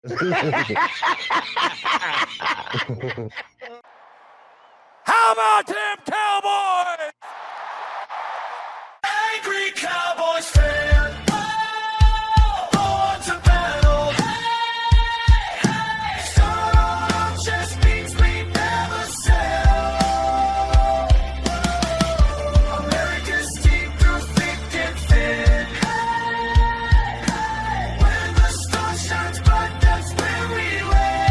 How about them Cowboys? Angry Cowboys fan. Born to battle. Some just means we never sell. America's team through thick and thin. When the sun shines bright, that's where we win.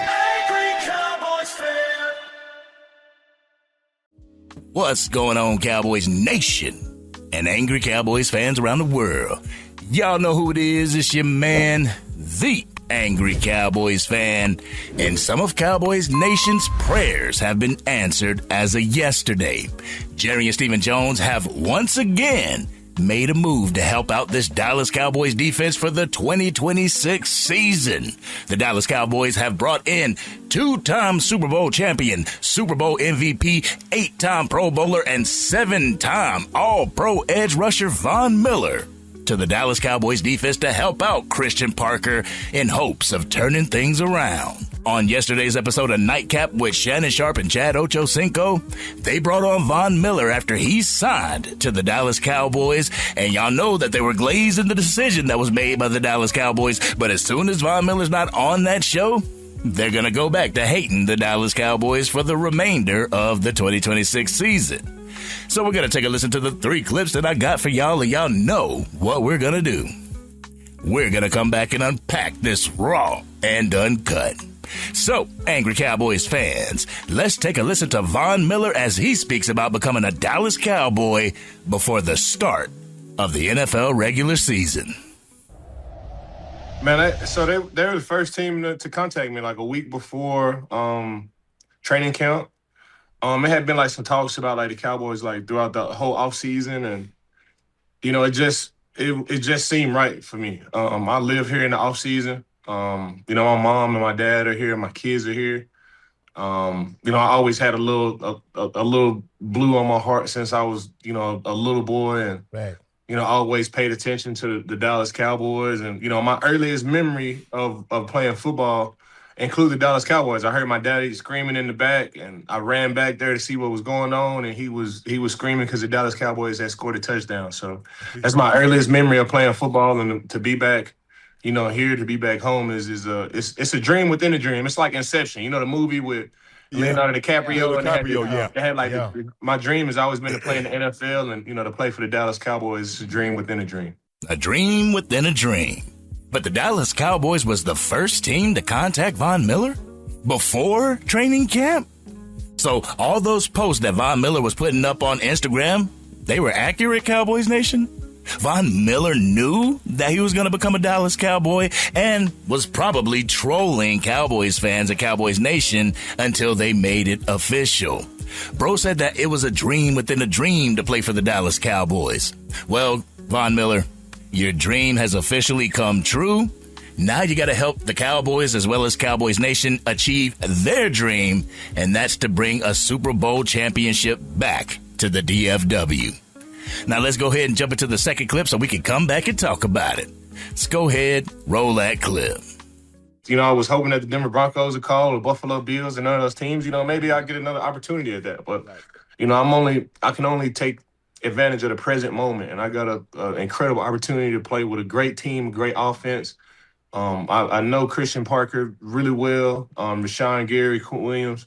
Angry Cowboys fan. What's going on, Cowboys Nation and Angry Cowboys fans around the world? Y'all know who it is. It's your man, the Angry Cowboys Fan. And some of Cowboys Nation's prayers have been answered as of yesterday. Jerry and Stephen Jones have once again made a move to help out this Dallas Cowboys defense for the 2026 season. The Dallas Cowboys have brought in two-time Super Bowl champion, Super Bowl MVP, 8-time Pro Bowler, and 7-time All-Pro edge rusher Von Miller to the Dallas Cowboys defense to help out Christian Parker in hopes of turning things around. On yesterday's episode of Nightcap with Shannon, Sharpe, and Chad Ochocinco, they brought on Von Miller after he signed to the Dallas Cowboys, and y'all know that they were glazed in the decision that was made by the Dallas Cowboys, but as soon as Von Miller's not on that show, they're going to go back to hating the Dallas Cowboys for the remainder of the 2026 season. So we're going to take a listen to the 3 clips that I got for y'all, and y'all know what we're going to do. We're going to come back and unpack this raw and uncut. So, Angry Cowboys fans, let's take a listen to Von Miller as he speaks about becoming a Dallas Cowboy before the start of the NFL regular season. Man, they were the first team to contact me like a week before training camp. It had been like some talks about like the Cowboys like throughout the whole offseason, and you know, it just seemed right for me. I live here in the offseason. You know, my mom and my dad are here, my kids are here. You know, I always had a little blue on my heart since I was, you know, a little boy, and right. You know, I always paid attention to the Dallas Cowboys, and you know, my earliest memory of playing football include the Dallas Cowboys. I heard my daddy screaming in the back, and I ran back there to see what was going on, and he was screaming because the Dallas Cowboys had scored a touchdown. So that's my earliest memory of playing football, and to be back, you know, here, to be back home is it's a dream within a dream. It's like Inception, you know, the movie with Leonardo DiCaprio. They had like my dream has always been to play in the NFL, and you know, to play for the Dallas Cowboys is a dream within a dream. A dream within a dream. But the Dallas Cowboys was the first team to contact Von Miller before training camp. So all those posts that Von Miller was putting up on Instagram, they were accurate, Cowboys Nation? Von Miller knew that he was going to become a Dallas Cowboy and was probably trolling Cowboys fans at Cowboys Nation until they made it official. Bro said that it was a dream within a dream to play for the Dallas Cowboys. Well, Von Miller, your dream has officially come true. Now you got to help the Cowboys as well as Cowboys Nation achieve their dream, and that's to bring a Super Bowl championship back to the DFW. Now let's go ahead and jump into the second clip so we can come back and talk about it. Let's go ahead, roll that clip. You know, I was hoping that the Denver Broncos would call, the Buffalo Bills, and none of those teams. You know, maybe I'll get another opportunity at that. But, you know, I can only take advantage of the present moment, and I got an incredible opportunity to play with a great team, great offense. I know Christian Parker really well, Rashawn Gary, Quint Williams,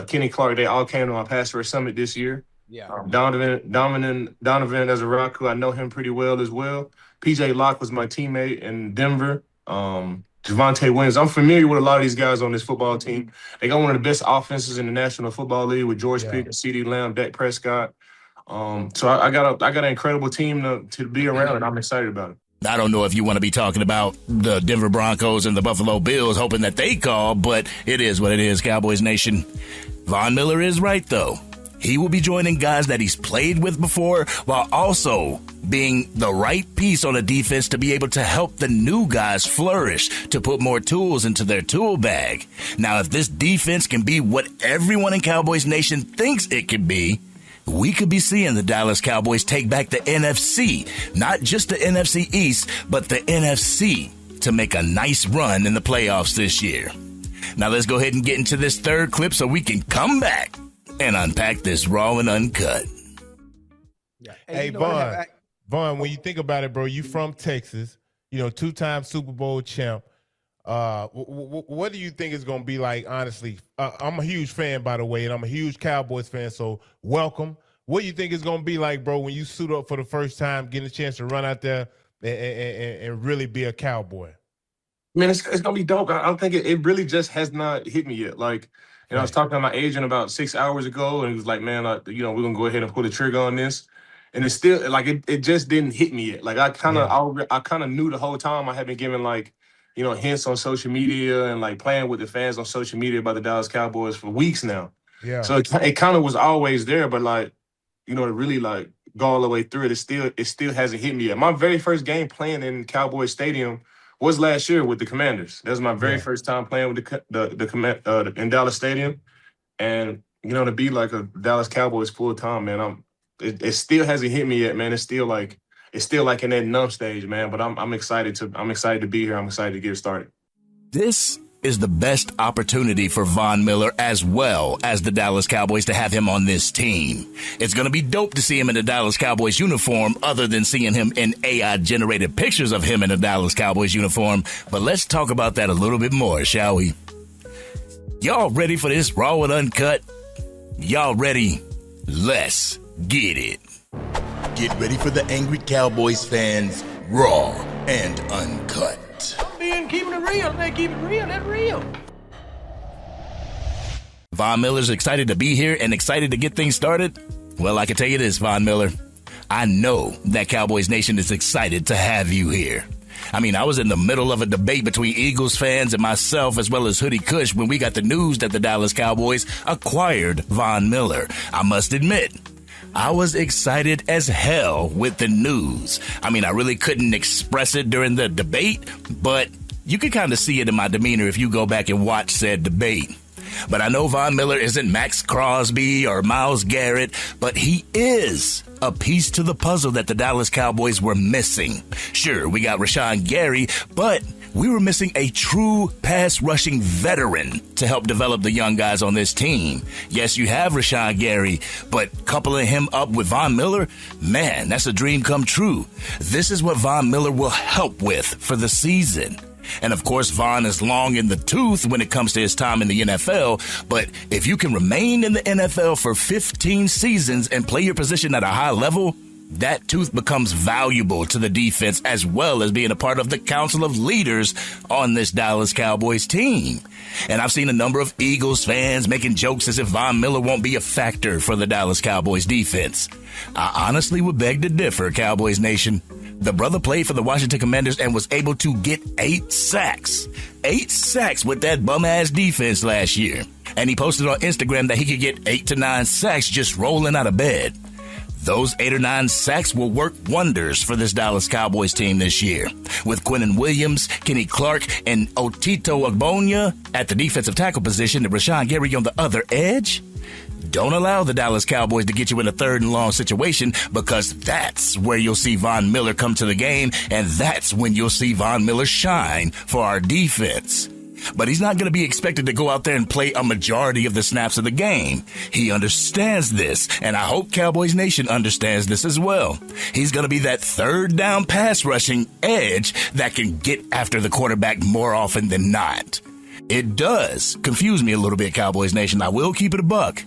Kenny Clark. They all came to my Pass Rush Summit this year. Yeah. Donovan Ezaraku, I know him pretty well as well. PJ Locke was my teammate in Denver. Javonte Williams. I'm familiar with a lot of these guys on this football team. They got one of the best offenses in the National Football League with George Pickens, CeeDee Lamb, Dak Prescott. So I got an incredible team to be around, and I'm excited about it. I don't know if you want to be talking about the Denver Broncos and the Buffalo Bills, hoping that they call, but it is what it is, Cowboys Nation. Von Miller is right, though. He will be joining guys that he's played with before while also being the right piece on a defense to be able to help the new guys flourish, to put more tools into their tool bag. Now, if this defense can be what everyone in Cowboys Nation thinks it can be, we could be seeing the Dallas Cowboys take back the NFC, not just the NFC East, but the NFC. to make a nice run in the playoffs this year. Now let's go ahead and get into this third clip so we can come back and unpack this raw and uncut. Yeah. Hey, Vaughn, when you think about it, bro, you from Texas, two-time Super Bowl champ. What do you think it's going to be like, honestly? I'm a huge fan, by the way, and I'm a huge Cowboys fan, so welcome. What do you think it's going to be like, bro, when you suit up for the first time, getting a chance to run out there and really be a Cowboy? Man, it's going to be dope. I don't think it really just has not hit me yet. Like, I was talking to my agent about 6 hours ago, and he was like, man, we're going to go ahead and pull the trigger on this. And it's still, like, it just didn't hit me yet. Like, I kind of knew the whole time. I had been given, like, hints on social media and, like, playing with the fans on social media about the Dallas Cowboys for weeks now. Yeah. So it kind of was always there, but, like, to really, like, go all the way through it, it still hasn't hit me yet. My very first game playing in Cowboys Stadium was last year with the Commanders. That was my very first time playing with in Dallas Stadium. And, to be, like, a Dallas Cowboys full-time, man, it still hasn't hit me yet, man. It's still like in that numb stage, man. But I'm excited to be here. I'm excited to get started. This is the best opportunity for Von Miller as well as the Dallas Cowboys to have him on this team. It's going to be dope to see him in the Dallas Cowboys uniform other than seeing him in AI-generated pictures of him in a Dallas Cowboys uniform. But let's talk about that a little bit more, shall we? Y'all ready for this raw and uncut? Y'all ready? Let's get it. Get ready for the Angry Cowboys fans, raw and uncut. Keeping it real. They keep it real. That's real. Von Miller's excited to be here and excited to get things started? Well, I can tell you this, Von Miller. I know that Cowboys Nation is excited to have you here. I mean, I was in the middle of a debate between Eagles fans and myself, as well as Hoody Kush, when we got the news that the Dallas Cowboys acquired Von Miller. I must admit, I was excited as hell with the news. I mean, I really couldn't express it during the debate, but you could kind of see it in my demeanor if you go back and watch said debate. But I know Von Miller isn't Max Crosby or Myles Garrett, but he is a piece to the puzzle that the Dallas Cowboys were missing. Sure, we got Rashawn Gary, but we were missing a true pass-rushing veteran to help develop the young guys on this team. Yes, you have Rashawn Gary, but coupling him up with Von Miller, man, that's a dream come true. This is what Von Miller will help with for the season. And of course, Von is long in the tooth when it comes to his time in the NFL. But if you can remain in the NFL for 15 seasons and play your position at a high level, that tooth becomes valuable to the defense as well as being a part of the council of leaders on this Dallas Cowboys team. And I've seen a number of Eagles fans making jokes as if Von Miller won't be a factor for the Dallas Cowboys defense. I honestly would beg to differ, Cowboys Nation. The brother played for the Washington Commanders and was able to get 8 sacks. 8 sacks with that bum-ass defense last year. And he posted on Instagram that he could get 8 to 9 sacks just rolling out of bed. Those 8 or 9 sacks will work wonders for this Dallas Cowboys team this year. With Quinnen Williams, Kenny Clark, and Otito Ogbonya at the defensive tackle position and Rashawn Gary on the other edge, don't allow the Dallas Cowboys to get you in a 3rd and long situation, because that's where you'll see Von Miller come to the game, and that's when you'll see Von Miller shine for our defense. But he's not going to be expected to go out there and play a majority of the snaps of the game. He understands this, and I hope Cowboys Nation understands this as well. He's going to be that 3rd down pass rushing edge that can get after the quarterback more often than not. It does confuse me a little bit, Cowboys Nation. I will keep it a buck.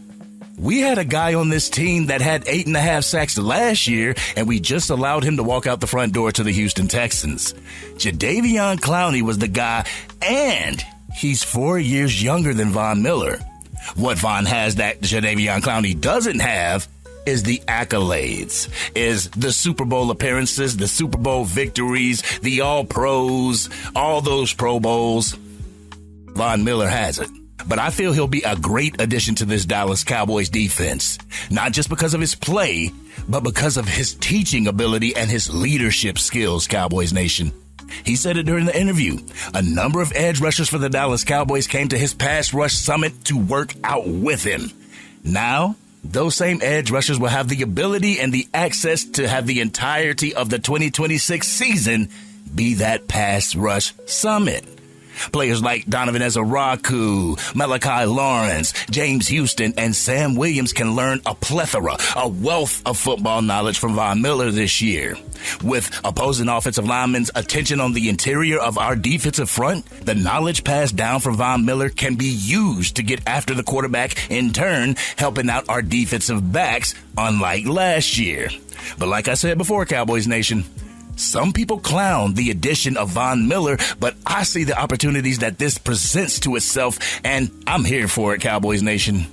We had a guy on this team that had 8.5 sacks last year, and we just allowed him to walk out the front door to the Houston Texans. Jadeveon Clowney was the guy, and he's 4 years younger than Von Miller. What Von has that Jadeveon Clowney doesn't have is the accolades, is the Super Bowl appearances, the Super Bowl victories, the All-Pros, all those Pro Bowls. Von Miller has it. But I feel he'll be a great addition to this Dallas Cowboys defense, not just because of his play, but because of his teaching ability and his leadership skills, Cowboys Nation. He said it during the interview. A number of edge rushers for the Dallas Cowboys came to his pass rush summit to work out with him. Now, those same edge rushers will have the ability and the access to have the entirety of the 2026 season be that pass rush summit. Players like Donovan Ezaraku, Malachi Lawrence, James Houston, and Sam Williams can learn a wealth of football knowledge from Von Miller this year. With opposing offensive linemen's attention on the interior of our defensive front, the knowledge passed down from Von Miller can be used to get after the quarterback, in turn helping out our defensive backs, unlike last year. But like I said before, Cowboys Nation, some people clown the addition of Von Miller, but I see the opportunities that this presents to itself, and I'm here for it, Cowboys Nation.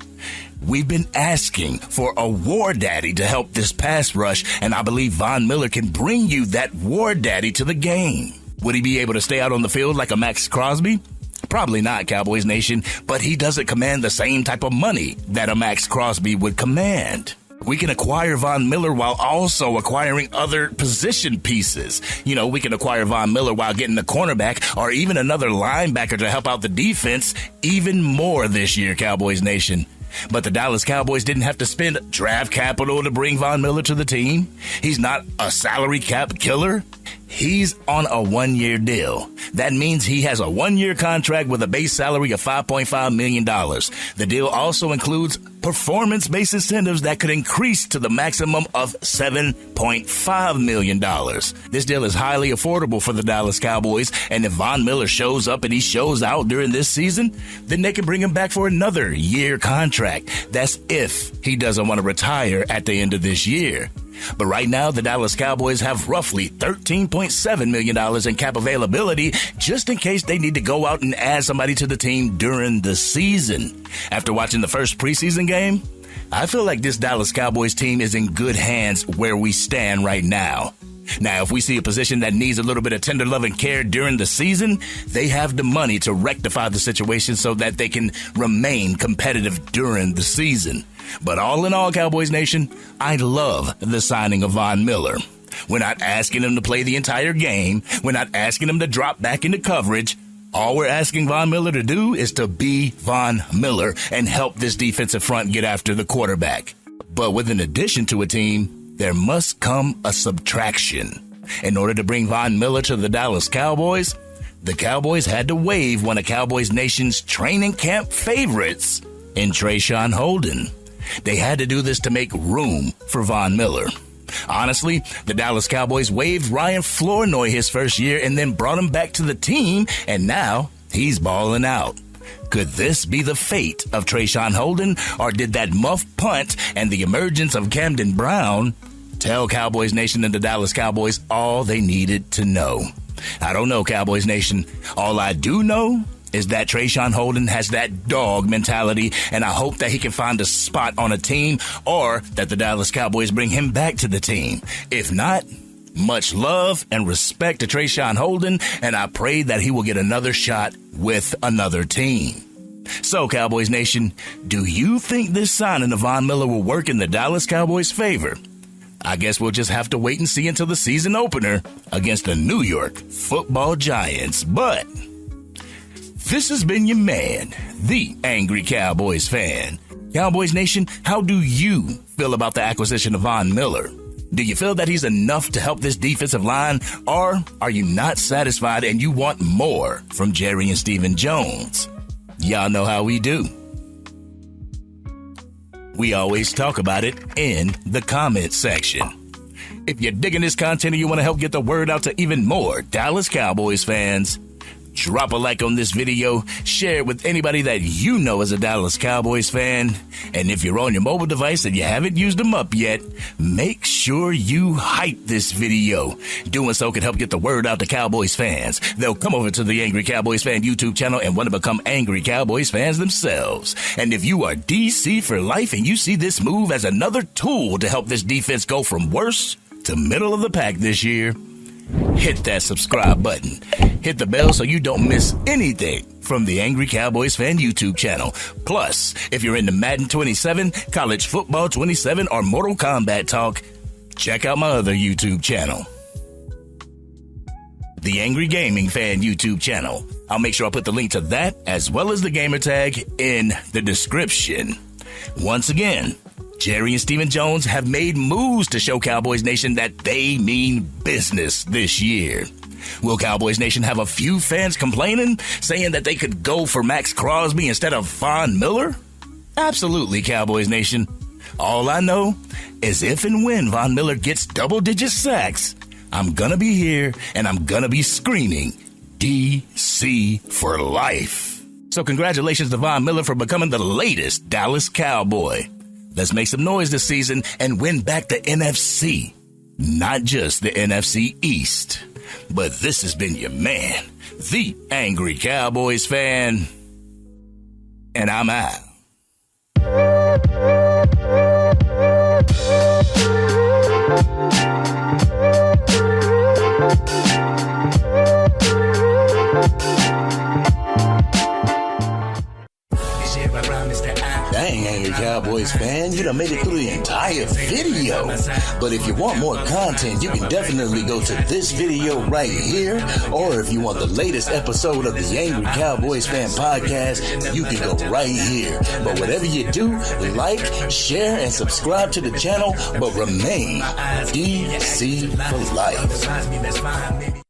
We've been asking for a war daddy to help this pass rush, and I believe Von Miller can bring you that war daddy to the game. Would he be able to stay out on the field like a Max Crosby? Probably not, Cowboys Nation, but he doesn't command the same type of money that a Max Crosby would command. We can acquire Von Miller while also acquiring other position pieces. We can acquire Von Miller while getting a cornerback or even another linebacker to help out the defense even more this year, Cowboys Nation. But the Dallas Cowboys didn't have to spend draft capital to bring Von Miller to the team. He's not a salary cap killer. He's on a one-year deal. That means he has a one-year contract with a base salary of $5.5 million. The deal also includes performance-based incentives that could increase to the maximum of $7.5 million. This deal is highly affordable for the Dallas Cowboys, and if Von Miller shows up and he shows out during this season, then they can bring him back for another year contract. That's if he doesn't want to retire at the end of this year. But right now, the Dallas Cowboys have roughly $13.7 million in cap availability just in case they need to go out and add somebody to the team during the season. After watching the first preseason game, I feel like this Dallas Cowboys team is in good hands where we stand right now. Now, if we see a position that needs a little bit of tender love and care during the season, they have the money to rectify the situation so that they can remain competitive during the season. But all in all, Cowboys Nation, I love the signing of Von Miller. We're not asking him to play the entire game. We're not asking him to drop back into coverage. All we're asking Von Miller to do is to be Von Miller and help this defensive front get after the quarterback. But with an addition to a team, there must come a subtraction. In order to bring Von Miller to the Dallas Cowboys, the Cowboys had to waive one of Cowboys Nation's training camp favorites in Trayshawn Holden. They had to do this to make room for Von Miller. Honestly, the Dallas Cowboys waived Ryan Flournoy his first year and then brought him back to the team, and now he's balling out. Could this be the fate of Trayshawn Holden, or did that muff punt and the emergence of Camden Brown tell Cowboys Nation and the Dallas Cowboys all they needed to know? I don't know, Cowboys Nation. All I do know is that Trayshawn Holden has that dog mentality, and I hope that he can find a spot on a team or that the Dallas Cowboys bring him back to the team. If not, much love and respect to Trayshawn Holden, and I pray that he will get another shot with another team. So, Cowboys Nation, do you think this signing of Von Miller will work in the Dallas Cowboys' favor? I guess we'll just have to wait and see until the season opener against the New York Football Giants. But this has been your man, the Angry Cowboys Fan. Cowboys Nation, how do you feel about the acquisition of Von Miller? Do you feel that he's enough to help this defensive line, or are you not satisfied and you want more from Jerry and Stephen Jones? Y'all know how we do. We always talk about it in the comment section. If you're digging this content and you want to help get the word out to even more Dallas Cowboys fans, drop a like on this video, share it with anybody that you know is a Dallas Cowboys fan, and if you're on your mobile device and you haven't used them up yet, make sure you hype this video. Doing so can help get the word out to Cowboys fans. They'll come over to the Angry Cowboys Fan YouTube channel and want to become Angry Cowboys fans themselves. And if you are DC for life and you see this move as another tool to help this defense go from worst to middle of the pack this year, hit that subscribe button. Hit the bell so you don't miss anything from the Angry Cowboys Fan YouTube channel. Plus, if you're into Madden 27, College Football 27, or Mortal Kombat talk, check out my other YouTube channel, the Angry Gaming Fan YouTube channel. I'll make sure I put the link to that as well as the gamer tag in the description. Once again, Jerry and Stephen Jones have made moves to show Cowboys Nation that they mean business this year. Will Cowboys Nation have a few fans complaining, saying that they could go for Max Crosby instead of Von Miller? Absolutely, Cowboys Nation. All I know is if and when Von Miller gets double-digit sacks, I'm gonna be here and I'm gonna be screaming, DC for life. So congratulations to Von Miller for becoming the latest Dallas Cowboy. Let's make some noise this season and win back the NFC. Not just the NFC East. But this has been your man, the Angry Cowboys Fan. And I'm out. Dang, Angry Cowboys fan, you done made it through the entire video. But if you want more content, you can definitely go to this video right here. Or if you want the latest episode of the Angry Cowboys Fan podcast, you can go right here. But whatever you do, like, share, and subscribe to the channel, but remain DC for life.